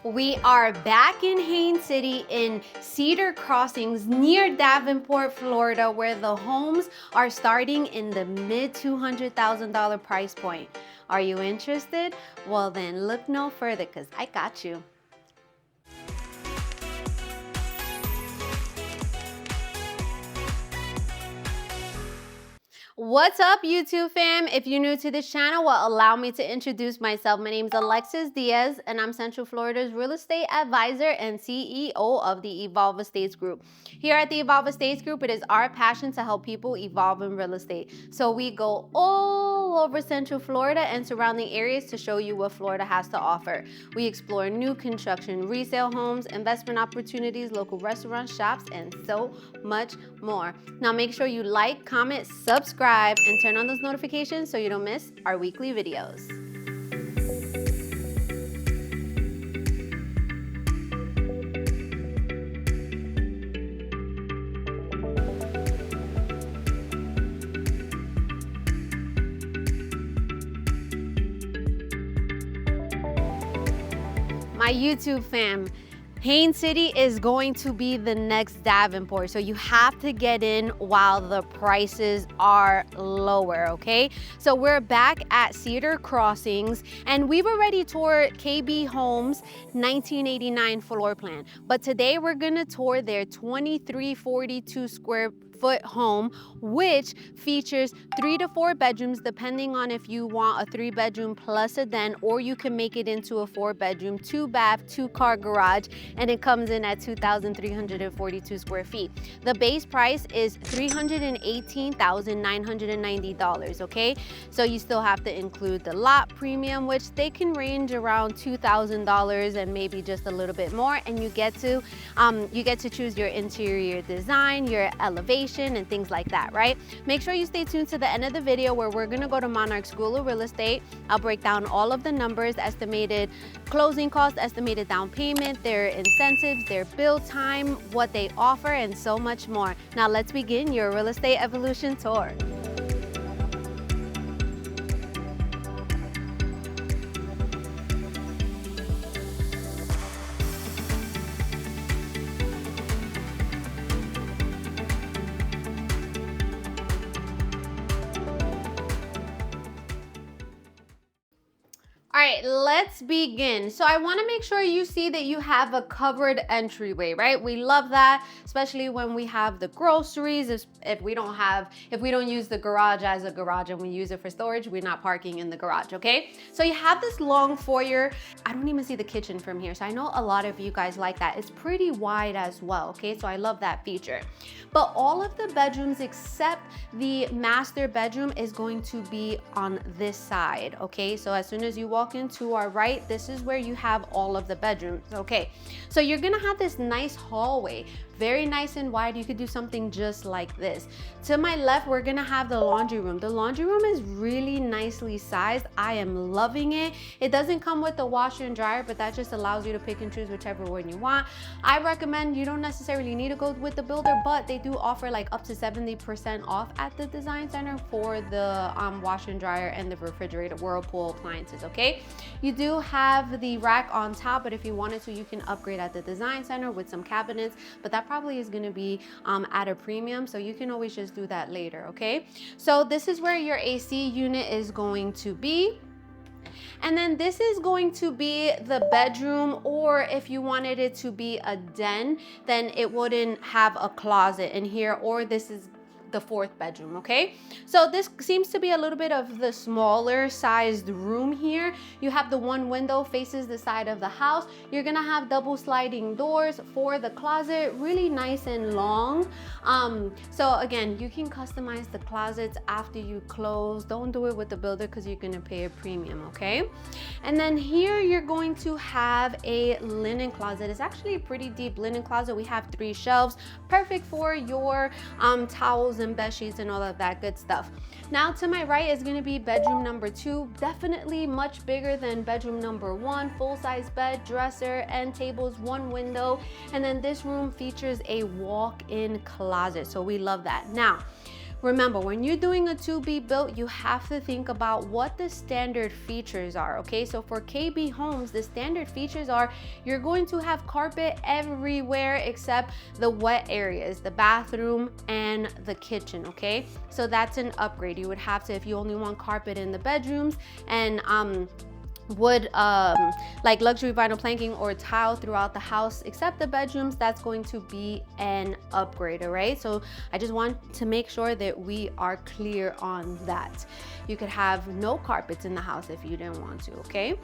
We are back in Haines City in Cedar Crossings near Davenport, Florida, where the homes are starting in the mid $200,000 price point. Are you interested? Well then look no further because I got you. What's up, YouTube fam? If you're new to this channel, well, allow me to introduce myself. My name is Alexis Diaz, and I'm Central Florida's real estate advisor and CEO of the Evolve Estates Group. Here at the Evolve Estates Group, it is our passion to help people evolve in real estate. So we go all over Central Florida and surrounding areas to show you what Florida has to offer. We explore new construction, resale homes, investment opportunities, local restaurants, shops, and so much more. Now make sure you like, comment, subscribe, and turn on those notifications so you don't miss our weekly videos. My YouTube fam, Haines City is going to be the next Davenport, so you have to get in while the prices are lower, okay? So we're back at Cedar Crossings, and we've already toured KB Homes' 1989 floor plan, but today we're gonna tour their 2342 square foot home, which features 3 to 4 bedrooms depending on if you want a 3-bedroom plus a den, or you can make it into a 4-bedroom, 2-bath, 2-car garage, and it comes in at 2,342 square feet. The base price is $318,990, okay? So you still have to include the lot premium, which they can range around $2,000 and maybe just a little bit more, and you get to choose your interior design, your elevation, and things like that, right? Make sure you stay tuned to the end of the video where we're gonna go to Monarch School of Real Estate. I'll break down all of the numbers, estimated closing costs, estimated down payment, their incentives, their build time, what they offer, and so much more. Now let's begin your real estate evolution tour. All right, let's begin. So I want to make sure you see that you have a covered entryway, right? We love that, especially when we have the groceries. If we don't use the garage as a garage and we use it for storage, we're not parking in the garage, okay? So you have this long foyer. I don't even see the kitchen from here, so I know a lot of you guys like that. It's pretty wide as well, okay? So I love that feature. But all of the bedrooms except the master bedroom is going to be on this side, okay? So as soon as you walk into our right, this is where you have all of the bedrooms, okay? So you're gonna have this nice hallway, very nice and wide. You could do something just like this. To my left, we're gonna have the laundry room. The laundry room is really nicely sized. I am loving it. It doesn't come with the washer and dryer, but that just allows you to pick and choose whichever one you want. I recommend you don't necessarily need to go with the builder, but they do offer like up to 70% off at the design center for the washer and dryer and the refrigerator, Whirlpool appliances, okay? You do have the rack on top, but if you wanted to, you can upgrade at the design center with some cabinets, but that probably is going to be at a premium, so you can always just do that later, okay? So this is where your AC unit is going to be. And then this is going to be the bedroom, or if you wanted it to be a den, then it wouldn't have a closet in here, or this is the 4th bedroom, okay? So this seems to be a little bit of the smaller sized room here. You have the one window faces the side of the house. You're gonna have double sliding doors for the closet, really nice and long. So again, you can customize the closets after you close. Don't do it with the builder because you're gonna pay a premium, okay? And then here you're going to have a linen closet. It's actually a pretty deep linen closet. We have 3 shelves, perfect for your towels and bed sheets and all of that good stuff. Now to my right is going to be bedroom number 2, definitely much bigger than bedroom number 1, full-size bed, dresser, end tables, 1 window, and then this room features a walk-in closet, so we love that. Now remember, when you're doing a to be built, you have to think about what the standard features are, okay? So for KB homes, the standard features are you're going to have carpet everywhere except the wet areas, the bathroom and the kitchen, okay? So that's an upgrade. You would have to, if you only want carpet in the bedrooms and wood like luxury vinyl planking or tile throughout the house except the bedrooms, that's going to be an upgrade. All right, so I just want to make sure that we are clear on that. You could have no carpets in the house if you didn't want to. Okay,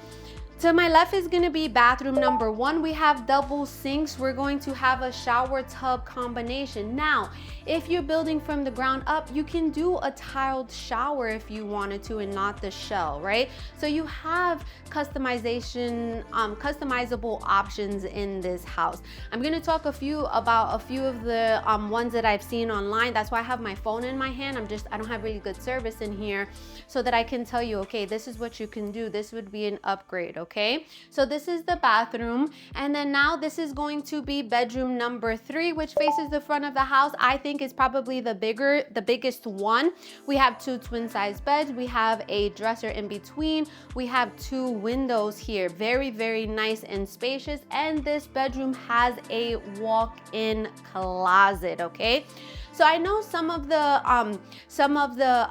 to my left is going to be bathroom number 1. We have double sinks. We're going to have a shower tub combination. Now, if you're building from the ground up, you can do a tiled shower if you wanted to and not the shell, right? So you have customization, customizable options in this house. I'm going to talk about a few of the ones that I've seen online. That's why I have my phone in my hand. I don't have really good service in here so that I can tell you, okay, this is what you can do. This would be an upgrade. Okay, so this is the bathroom, and then now this is going to be bedroom number 3, which faces the front of the house. I think is probably the biggest one. We have 2 twin size beds. We have a dresser in between. We have 2 windows here, very, very nice and spacious. And this bedroom has a walk-in closet. Okay. So I know some of the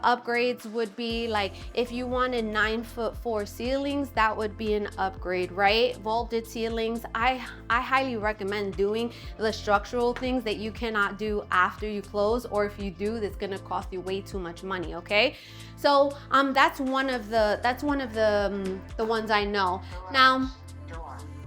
upgrades would be like if you wanted 9'4" ceilings, that would be an upgrade, right? Vaulted ceilings. I highly recommend doing the structural things that you cannot do after you close, or if you do, that's gonna cost you way too much money. Okay, so that's one of the ones I know. Now,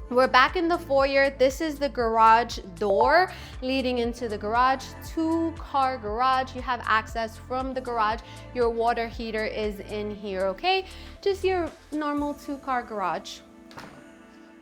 we're back in the foyer. This is the garage door leading into the garage, 2-car garage. You have access from the garage. Your water heater is in here, okay? Just your normal 2-car garage.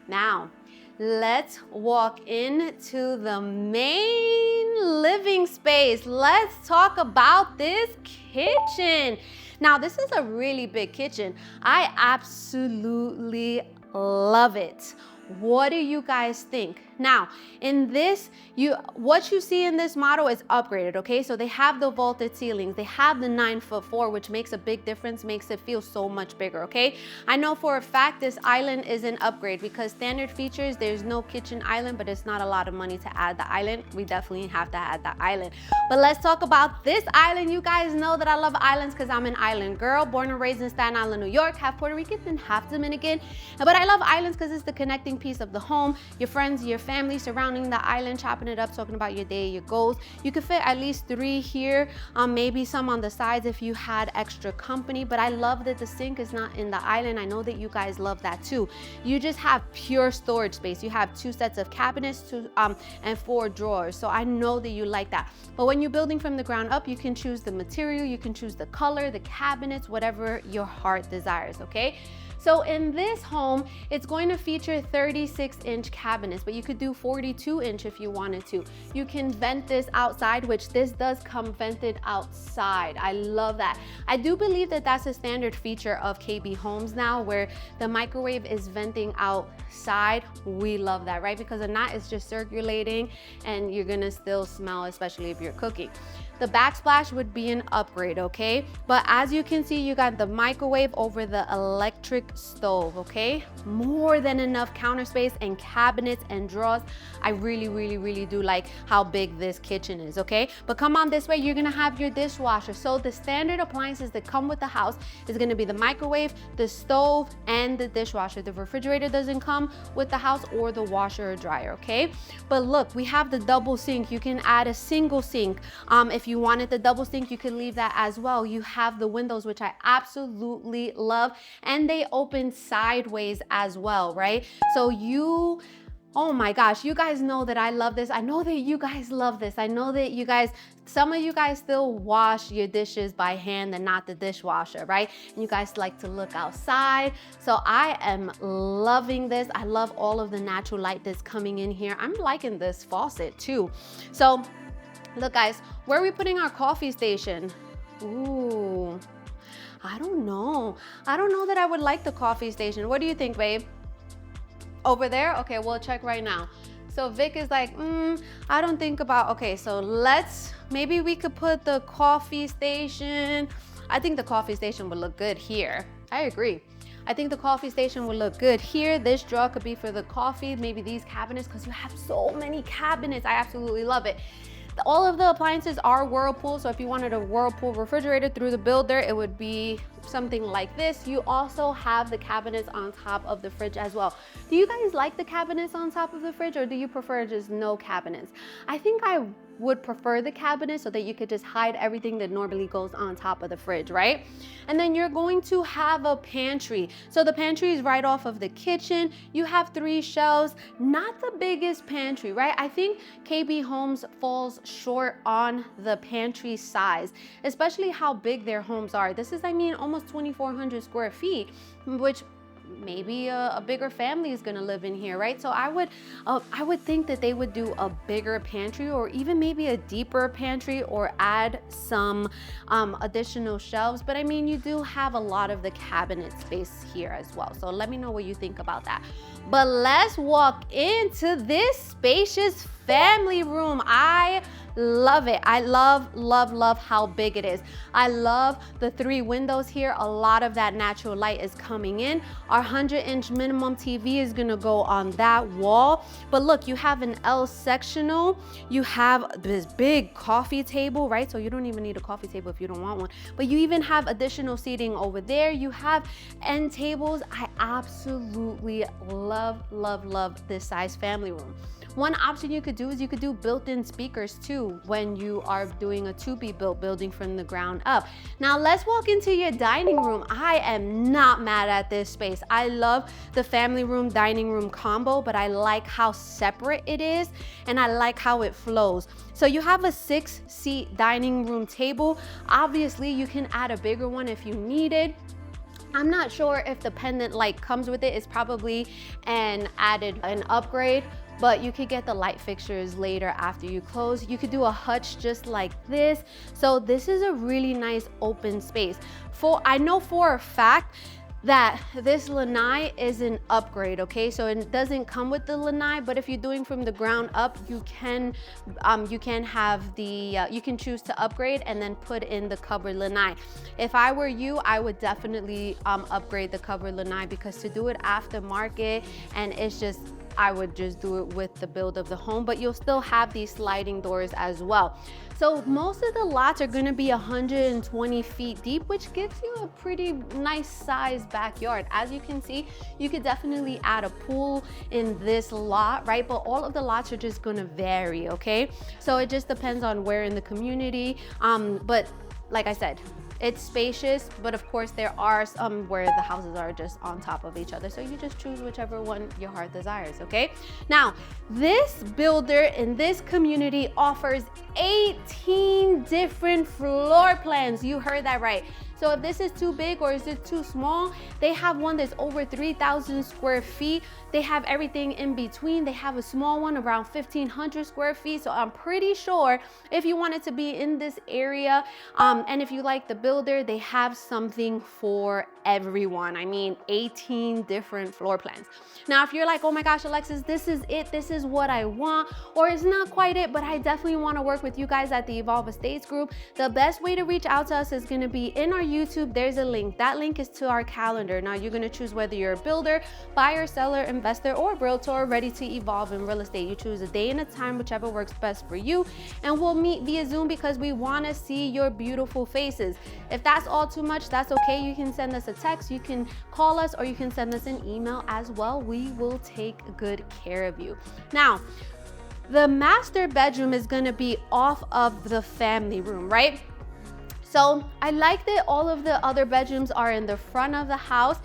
Now, let's walk into the main living space. Let's talk about this kitchen. Now, this is a really big kitchen. I absolutely love it. What do you guys think? Now, in this, what you see in this model is upgraded, okay? So they have the vaulted ceilings, they have the 9'4", which makes a big difference, makes it feel so much bigger, okay? I know for a fact this island is an upgrade because standard features, there's no kitchen island, but it's not a lot of money to add the island. We definitely have to add the island. But let's talk about this island. You guys know that I love islands because I'm an island girl, born and raised in Staten Island, New York, half Puerto Rican and half Dominican. But I love islands because it's the connecting piece of the home, your friends, your family surrounding the island, chopping it up, talking about your day, your goals. You could fit at least 3 here, maybe some on the sides if you had extra company. But I love that the sink is not in the island. I know that you guys love that too. You just have pure storage space. You have 2 sets of cabinets and 4 drawers. So I know that you like that. But when you're building from the ground up, you can choose the material, you can choose the color, the cabinets, whatever your heart desires, okay? So in this home, it's going to feature 36-inch cabinets, but you could do 42-inch if you wanted to. You can vent this outside, which this does come vented outside. I love that. I do believe that that's a standard feature of KB homes now, where the microwave is venting outside. We love that, right? Because if not, it's just circulating and you're gonna still smell, especially if you're cooking. The backsplash would be an upgrade, okay? But as you can see, you got the microwave over the electric stove, okay? More than enough counter space and cabinets and drawers. I really do like how big this kitchen is, okay? But come on this way, you're gonna have your dishwasher. So the standard appliances that come with the house is gonna be the microwave, the stove, and the dishwasher. The refrigerator doesn't come with the house, or the washer or dryer, okay? But look, we have the double sink. You can add a single sink. If you wanted the double sink, you can leave that as well. You have the windows, which I absolutely love, and they open sideways as well, right? So oh my gosh, you guys know that I love this. I know that you guys love this. I know that some of you guys still wash your dishes by hand and not the dishwasher, right? And you guys like to look outside. So I am loving this. I love all of the natural light that's coming in here. I'm liking this faucet too. So look guys, where are we putting our coffee station? Ooh, I don't know. I don't know that I would like the coffee station. What do you think, babe? Over there? Okay, we'll check right now. So Vic is like, I don't think about, okay, so maybe we could put the coffee station. I think the coffee station would look good here. I agree. I think the coffee station would look good here. This drawer could be for the coffee, maybe these cabinets, because you have so many cabinets. I absolutely love it. All of the appliances are Whirlpool, so if you wanted a Whirlpool refrigerator through the builder, it would be something like this. You also have the cabinets on top of the fridge as well. Do you guys like the cabinets on top of the fridge, or do you prefer just no cabinets? I think I would prefer the cabinet so that you could just hide everything that normally goes on top of the fridge, right? And then you're going to have a pantry. So the pantry is right off of the kitchen. You have 3 shelves, not the biggest pantry, right? I think KB Homes falls short on the pantry size, especially how big their homes are. This is, I mean, almost 2,400 square feet, which maybe a bigger family is gonna live in here, right? So I would think that they would do a bigger pantry, or even maybe a deeper pantry, or add some additional shelves. But I mean, you do have a lot of the cabinet space here as well. So let me know what you think about that. But let's walk into this spacious family room. I love it. I love how big it is. I love the 3 windows here. A lot of that natural light is coming in. Our 100-inch minimum TV is gonna go on that wall. But look, you have an L sectional. You have this big coffee table, right? So you don't even need a coffee table if you don't want one. But you even have additional seating over there. You have end tables. I absolutely love this size family room. One option you could do is you could do built-in speakers too when you are doing a to-be-built building from the ground up. Now let's walk into your dining room. I am not mad at this space. I love the family room dining room combo, but I like how separate it is, and I like how it flows. So you have a 6-seat dining room table. Obviously you can add a bigger one if you needed. I'm not sure if the pendant light comes with it. It's probably an upgrade, but you could get the light fixtures later after you close. You could do a hutch just like this. So this is a really nice open space. I know for a fact that this lanai is an upgrade, okay? So it doesn't come with the lanai, but if you're doing from the ground up, you can choose to upgrade and then put in the covered lanai. If I were you, I would definitely upgrade the covered lanai, because to do it aftermarket, and I would just do it with the build of the home, but you'll still have these sliding doors as well. So most of the lots are gonna be 120 feet deep, which gives you a pretty nice sized backyard. As you can see, you could definitely add a pool in this lot, right? But all of the lots are just gonna vary, okay? So it just depends on where in the community. But like I said, it's spacious, but of course there are some where the houses are just on top of each other. So you just choose whichever one your heart desires, okay? Now, this builder in this community offers 18 different floor plans. You heard that right. So if this is too big or is it too small, they have one that's over 3,000 square feet. They have everything in between. They have a small one around 1,500 square feet. So I'm pretty sure if you wanted to be in this area, and if you like the builder, they have something for everyone. I mean, 18 different floor plans. Now, if you're like, oh my gosh, Alexis, this is it, this is what I want, or it's not quite it, but I definitely want to work with you guys at the Evolve Estates group, the best way to reach out to us is going to be in our YouTube. There's a link. That link is to our calendar. Now you're going to choose whether you're a builder, buyer, seller, investor, or realtor ready to evolve in real estate. You choose a day and a time, whichever works best for you, and we'll meet via Zoom because we want to see your beautiful faces. If that's all too much, that's okay. You can send us a text, you can call us, or you can send us an email as well. We will take good care of you. Now, the master bedroom is going to be off of the family room, right? So I like that all of the other bedrooms are in the front of the house.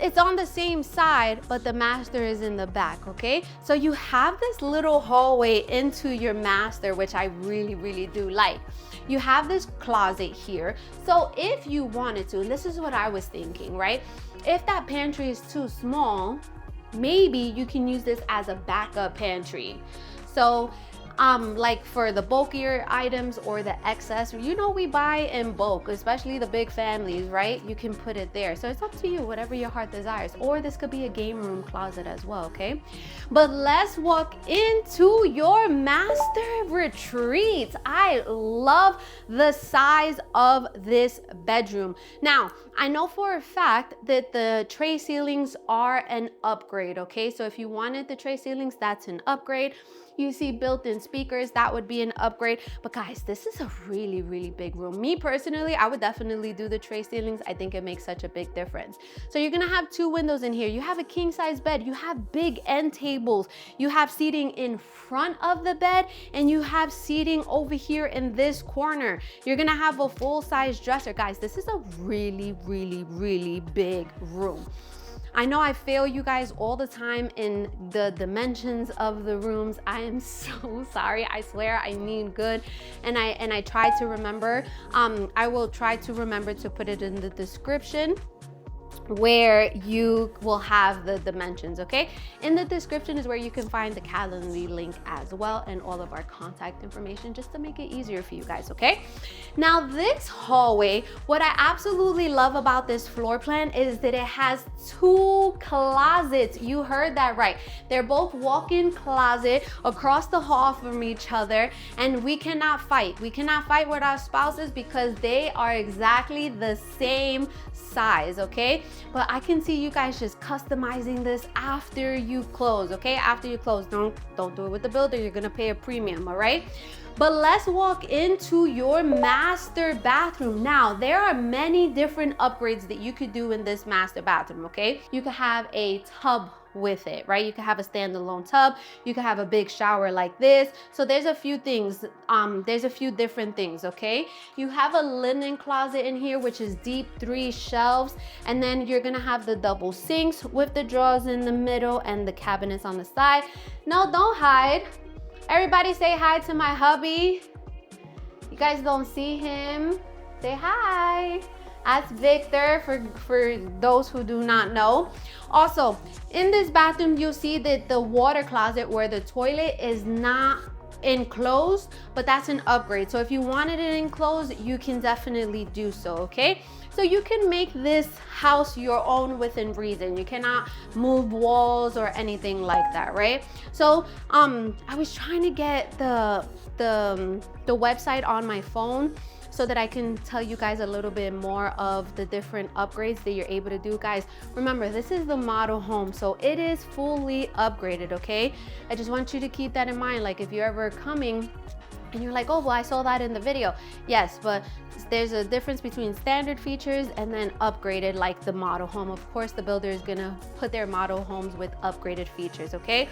It's on the same side, but the master is in the back, okay? So you have this little hallway into your master, which I really do like. You have this closet here. So if you wanted to, and this is what I was thinking, right? If that pantry is too small, maybe you can use this as a backup pantry. So like for the bulkier items or the excess, we buy in bulk, especially the big families, right? You can put it there. So it's up to you, whatever your heart desires. Or this could be a game room closet as well, okay? But let's walk into your master retreat. I love the size of this bedroom. Now, I know for a fact that the tray ceilings are an upgrade, okay? So if you wanted the tray ceilings, that's an upgrade. You see built-in speakers, that would be an upgrade. But guys, this is a really, really big room. Me personally, I would definitely do the tray ceilings. I think it makes such a big difference. So you're gonna have 2 windows in here. You have a king size bed, you have big end tables, you have seating in front of the bed, and you have seating over here in this corner. You're gonna have a full-size dresser. Guys, this is a really, really, really big room. I know I fail you guys all the time in the dimensions of the rooms. I am so sorry. I swear I mean good. And I try to remember. I will try to remember to put it in the description where you will have the dimensions, okay? In the description is where you can find the Calendly link as well and all of our contact information just to make it easier for you guys, okay? Now this hallway, what I absolutely love about this floor plan is that it has 2 closets. You heard that right. They're both walk-in closet across the hall from each other, and we cannot fight. We cannot fight with our spouses because they are exactly the same size, okay? But I can see you guys just customizing this after you close, okay? After you close, don't do it with the builder. You're gonna pay a premium, all right? But let's walk into your master bathroom. Now, there are many different upgrades that you could do in this master bathroom, okay? You could have a tub with it, right? You could have a standalone tub. You could have a big shower like this. So there's a few things, there's a few different things, okay? You have a linen closet in here, which is deep, 3 shelves. And then you're gonna have the double sinks with the drawers in the middle and the cabinets on the side. No, don't hide. Everybody say hi to my hubby. You guys don't see him. Say hi. That's Victor for those who do not know. Also, in this bathroom, you'll see that the water closet where the toilet is not enclosed, but that's an upgrade. So if you wanted it enclosed, you can definitely do so, okay? So you can make this house your own within reason. You cannot move walls or anything like that, right? So I was trying to get the website on my phone so that I can tell you guys a little bit more of the different upgrades that you're able to do. Guys, remember, this is the model home, so it is fully upgraded, okay? I just want you to keep that in mind. Like if you're ever coming and you're like, oh, well, I saw that in the video. Yes, but there's a difference between standard features and then upgraded, like the model home. Of course, the builder is gonna put their model homes with upgraded features, okay?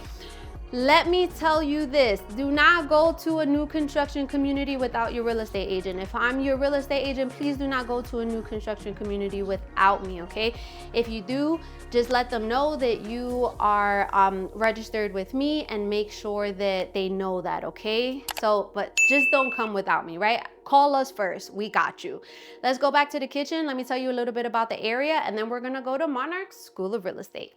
Let me tell you this, do not go to a new construction community without your real estate agent. If I'm your real estate agent, please do not go to a new construction community without me, okay? If you do, just let them know that you are registered with me and make sure that they know that, okay? So, but just don't come without me, right? Call us first, we got you. Let's go back to the kitchen. Let me tell you a little bit about the area, and then we're gonna go to Monarch's School of Real Estate.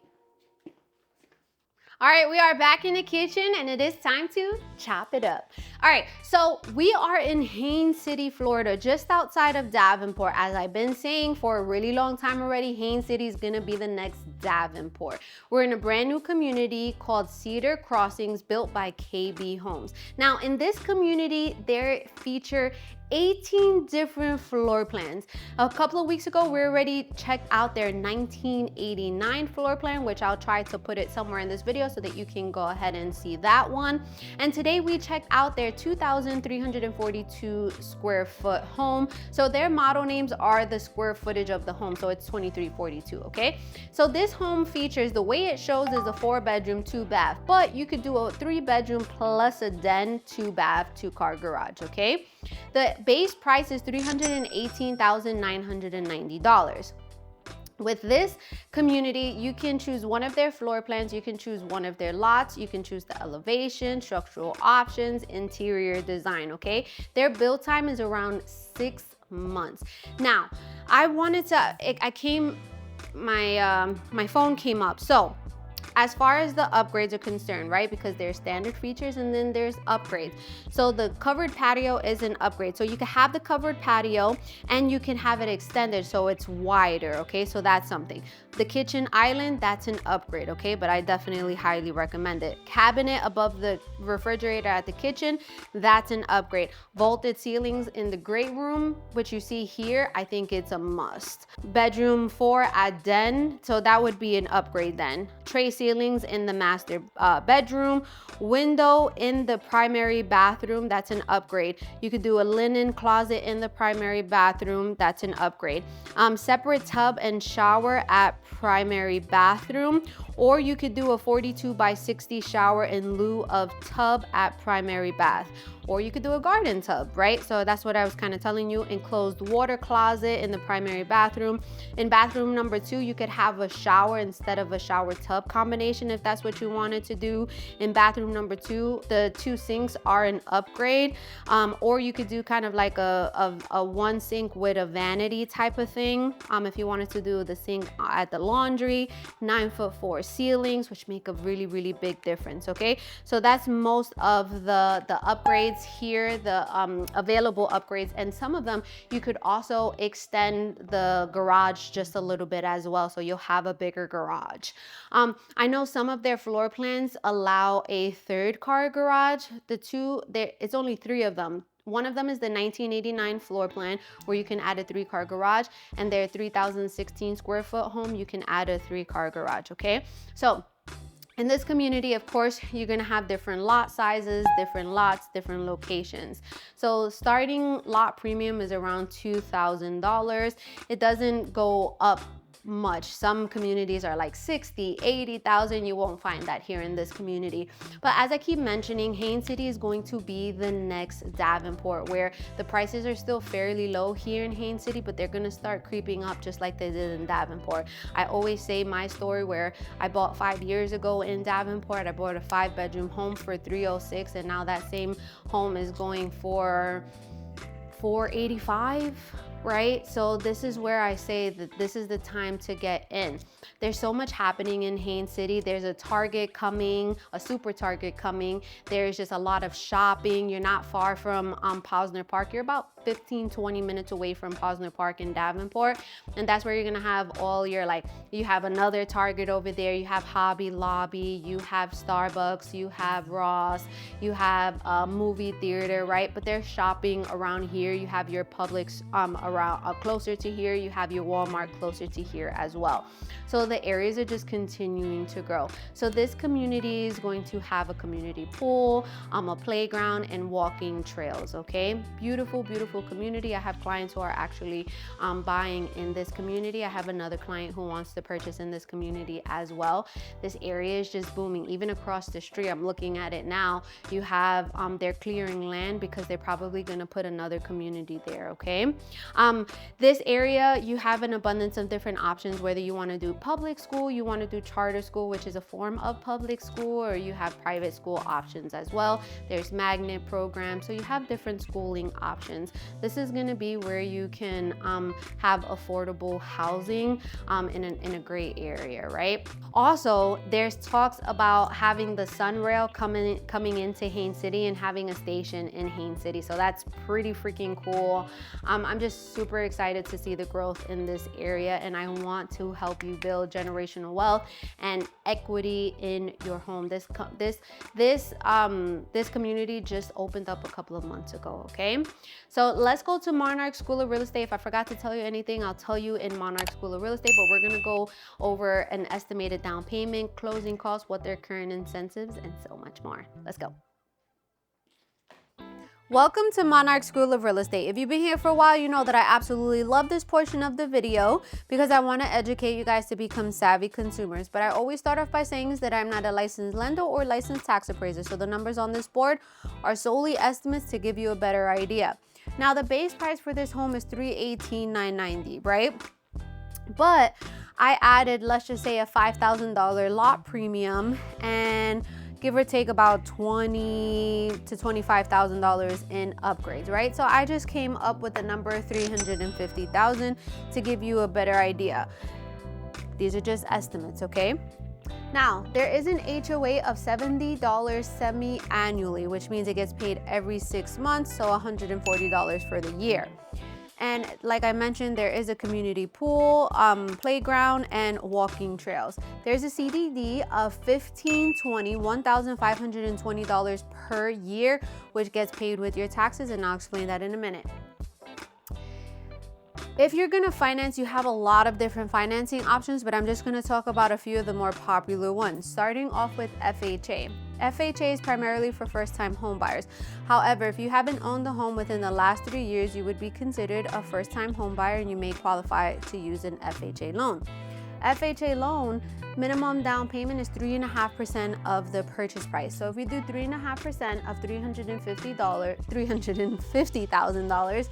All right, we are back in the kitchen and it is time to chop it up. All right, so we are in Haines City, Florida, just outside of Davenport. As I've been saying for a really long time already, Haines City is gonna be the next Davenport. We're in a brand new community called Cedar Crossings, built by KB Homes. Now, in this community, they feature 18 different floor plans. A couple of weeks ago, we already checked out their 1989 floor plan, which I'll try to put it somewhere in this video so that you can go ahead and see that one. And today we checked out their 2,342 square foot home. So their model names are the square footage of the home. So it's 2342, okay? So this home features, the way it shows is a 4-bedroom, 2-bath, but you could do a 3-bedroom plus a den, 2-bath, 2-car garage, okay? The base price is $318,990. With this community, you can choose one of their floor plans, you can choose one of their lots, you can choose the elevation, structural options, interior design, okay? Their build time is around 6 months. Now, I wanted to, my phone came up, so as far as the upgrades are concerned, right? Because there's standard features and then there's upgrades. So the covered patio is an upgrade. So you can have the covered patio and you can have it extended so it's wider, okay? So that's something. The kitchen island, that's an upgrade, okay? But I definitely highly recommend it. Cabinet above the refrigerator at the kitchen, that's an upgrade. Vaulted ceilings in the great room, which you see here, I think it's a must. Bedroom 4 at den, so that would be an upgrade then. Tray ceilings in the master bedroom. Window in the primary bathroom, that's an upgrade. You could do a linen closet in the primary bathroom, that's an upgrade. Separate tub and shower at primary bathroom, or you could do a 42 by 60 shower in lieu of tub at primary bath. Or you could do a garden tub, right? So that's what I was kind of telling you. Enclosed water closet in the primary bathroom. In bathroom number 2, you could have a shower instead of a shower tub combination if that's what you wanted to do. In bathroom number 2, the 2 sinks are an upgrade. Or you could do kind of like a one sink with a vanity type of thing. If you wanted to do the sink at the laundry, 9'4" ceilings, which make a really, really big difference, okay? So that's most of the upgrades here, the available upgrades, and some of them you could also extend the garage just a little bit as well, so you'll have a bigger garage. I know some of their floor plans allow a 3rd car garage. It's only 3 of them. One of them is the 1989 floor plan where you can add a 3-car garage, and their 3,016 square foot home, you can add a 3-car garage, okay? So in this community, of course, you're gonna have different lot sizes, different lots, different locations. So starting lot premium is around $2,000. It doesn't go up much. Some communities are like 60, 80,000. You won't find that here in this community. But as I keep mentioning, Haines City is going to be the next Davenport, where the prices are still fairly low here in Haines City, but they're gonna start creeping up just like they did in Davenport. I always say my story where I bought 5 years ago in Davenport. I bought a 5-bedroom home for $306, and now that same home is going for $485. Right? So this is where I say that this is the time to get in. There's so much happening in Haines City. There's a Target coming, a super Target coming. There's just a lot of shopping. You're not far from Posner Park. You're about 15-20 minutes away from Posner Park in Davenport, and that's where you're gonna have all your, like, you have another Target over there, you have Hobby Lobby, you have Starbucks, you have Ross, you have a movie theater, right? But there's shopping around here. You have your Publix around closer to here, you have your Walmart closer to here as well. So the areas are just continuing to grow. So this community is going to have a community pool, a playground, and walking trails, okay? Beautiful, beautiful community. I have clients who are actually buying in this community. I have another client who wants to purchase in this community as well. This area is just booming. Even across the street, I'm looking at it now, you have, they're clearing land because they're probably gonna put another community there, okay? This area, you have an abundance of different options, whether you wanna do public school, you wanna do charter school, which is a form of public school, or you have private school options as well. There's magnet programs, so you have different schooling options. This is gonna be where you can have affordable housing in a great area, right? Also, there's talks about having the Sunrail coming into Haines City and having a station in Haines City, so that's pretty freaking cool. I'm just super excited to see the growth in this area, and I want to help you build generational wealth and equity in your home. This community just opened up a couple of months ago, okay? So let's go to Monarch School of Real Estate. If I forgot to tell you anything, I'll tell you in Monarch School of Real Estate, but we're gonna go over an estimated down payment, closing costs, what their current incentives, and so much more. Let's go. Welcome to Monarch School of Real Estate. If you've been here for a while, you know that I absolutely love this portion of the video because I want to educate you guys to become savvy consumers. But I always start off by saying is that I'm not a licensed lender or licensed tax appraiser. So the numbers on this board are solely estimates to give you a better idea. Now the base price for this home is $318,990, right? But I added, let's just say, a $5,000 lot premium and give or take about $20,000 to $25,000 in upgrades, right? So I just came up with the number $350,000 to give you a better idea. These are just estimates, okay? Now, there is an HOA of $70 semi-annually, which means it gets paid every 6 months, so $140 for the year. And like I mentioned, there is a community pool, playground, and walking trails. There's a CDD of $1,520 per year, which gets paid with your taxes, and I'll explain that in a minute. If you're gonna finance, you have a lot of different financing options, but I'm just gonna talk about a few of the more popular ones, starting off with FHA. FHA is primarily for first-time home buyers. However, if you haven't owned a home within the last 3 years, you would be considered a first-time home buyer and you may qualify to use an FHA loan. FHA loan, minimum down payment is 3.5% of the purchase price. So if you do 3.5% of $350,000,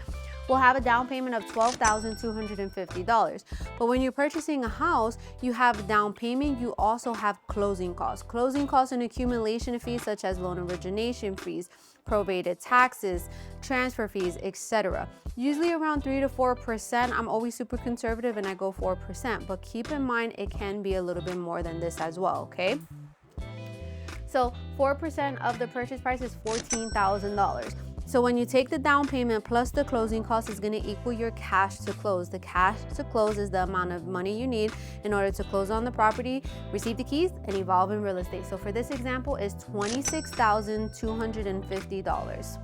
we'll have a down payment of $12,250. But when you're purchasing a house, you have down payment, you also have closing costs. Closing costs and accumulation fees such as loan origination fees, prorated taxes, transfer fees, etc. Usually around 3 to 4%. I'm always super conservative and I go 4%, but keep in mind it can be a little bit more than this as well, okay? So 4% of the purchase price is $14,000. So when you take the down payment plus the closing cost is gonna equal your cash to close. The cash to close is the amount of money you need in order to close on the property, receive the keys, and evolve in real estate. So for this example, is $26,250.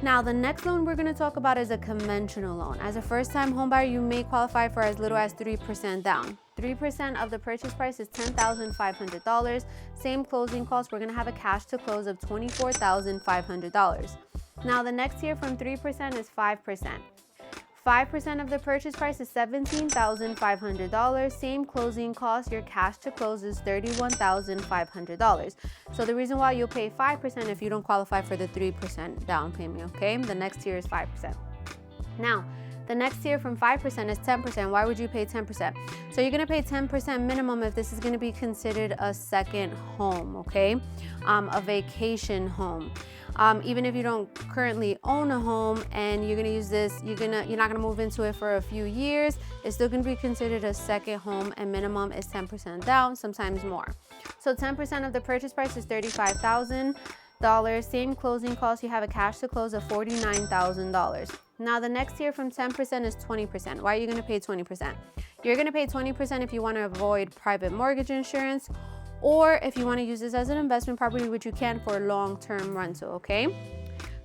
Now, the next loan we're going to talk about is a conventional loan. As a first-time homebuyer, you may qualify for as little as 3% down. 3% of the purchase price is $10,500. Same closing costs, we're going to have a cash to close of $24,500. Now, the next tier from 3% is 5%. 5% of the purchase price is $17,500. Same closing cost, your cash to close is $31,500. So the reason why you'll pay 5% if you don't qualify for the 3% down payment, okay? The next tier is 5%. Now, the next tier from 5% is 10%. Why would you pay 10%? So you're gonna pay 10% minimum if this is gonna be considered a second home, okay? A vacation home. Even if you don't currently own a home and you're gonna use this, you're not gonna move into it for a few years, it's still gonna be considered a second home, and minimum is 10% down, sometimes more. So 10% of the purchase price is $35,000. Same closing cost, you have a cash to close of $49,000. Now the next tier from 10% is 20%. Why are you gonna pay 20%? You're gonna pay 20% if you wanna avoid private mortgage insurance, or if you want to use this as an investment property, which you can for long-term rental, okay?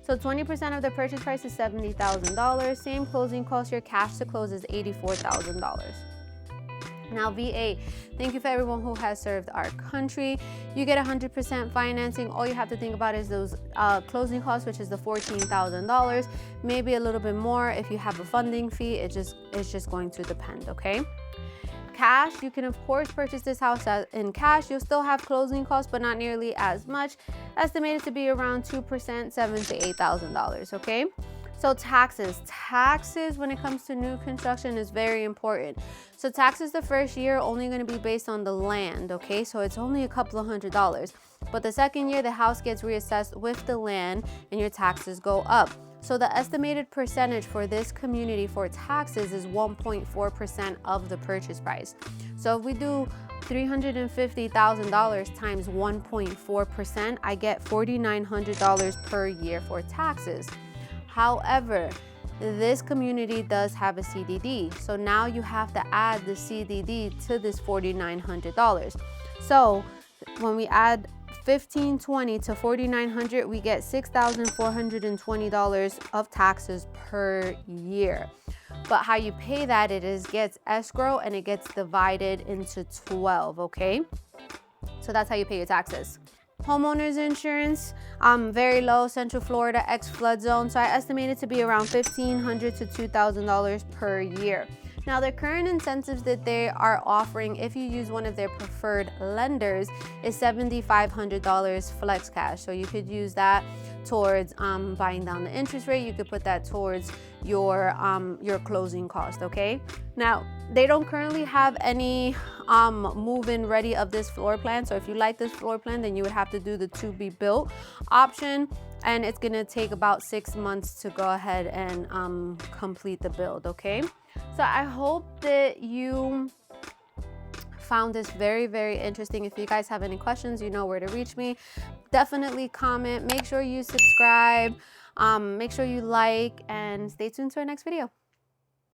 So 20% of the purchase price is $70,000. Same closing cost, your cash to close is $84,000. Now VA, thank you for everyone who has served our country. You get 100% financing. All you have to think about is those closing costs, which is the $14,000, maybe a little bit more if you have a funding fee. It's just going to depend, okay? Cash, you can of course purchase this house in cash. You'll still have closing costs, but not nearly as much. Estimated to be around 2%, $7,000 to $8,000, okay? So taxes when it comes to new construction is very important. So taxes the first year are only going to be based on the land, okay? So it's only a couple of $100s. But the second year, the house gets reassessed with the land and your taxes go up. So the estimated percentage for this community for taxes is 1.4% of the purchase price. So if we do $350,000 times 1.4%, I get $4,900 per year for taxes. However, this community does have a CDD. So now you have to add the CDD to this $4,900. So when we add 1,520 to 4,900, we get $6,420 of taxes per year. But how you pay that, gets escrow and it gets divided into 12, okay? So that's how you pay your taxes. Homeowners insurance, very low, Central Florida, ex-flood zone. So I estimate it to be around $1,500 to $2,000 per year. Now, the current incentives that they are offering, if you use one of their preferred lenders, is $7,500 flex cash. So you could use that towards buying down the interest rate. You could put that towards your closing cost, okay? Now, they don't currently have any move-in ready of this floor plan. So if you like this floor plan, then you would have to do the to-be-built option. And it's gonna take about 6 months to go ahead and complete the build, okay? So I hope that you found this very, very interesting. If you guys have any questions, you know where to reach me. Definitely comment. Make sure you subscribe. Make sure you like, and stay tuned to our next video.